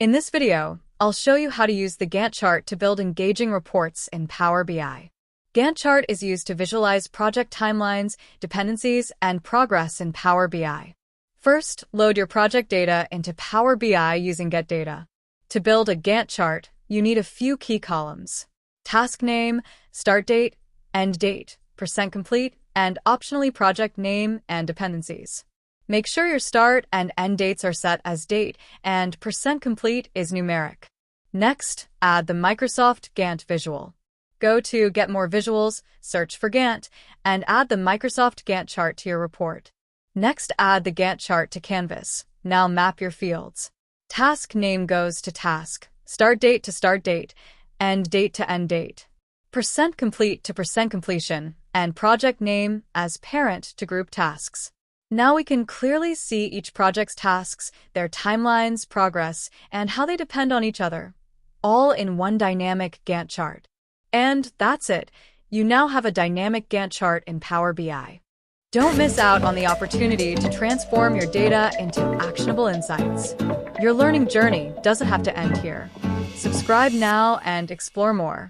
In this video, I'll show you how to use the Gantt chart to build engaging reports in Power BI. Gantt chart is used to visualize project timelines, dependencies, and progress in Power BI. First, load your project data into Power BI using Get Data. To build a Gantt chart, you need a few key columns: task name, start date, end date, percent complete, and optionally project name and dependencies. Make sure your start and end dates are set as date and percent complete is numeric. Next, add the Microsoft Gantt visual. Go to Get More Visuals, search for Gantt, and add the Microsoft Gantt chart to your report. Next, add the Gantt chart to Canvas. Now map your fields. Task name goes to task, start date to start date, end date to end date, percent complete to percent completion, and project name as parent to group tasks. Now we can clearly see each project's tasks, their timelines, progress, and how they depend on each other, all in one dynamic Gantt chart. And that's it. You now have a dynamic Gantt chart in Power BI. Don't miss out on the opportunity to transform your data into actionable insights. Your learning journey doesn't have to end here. Subscribe now and explore more.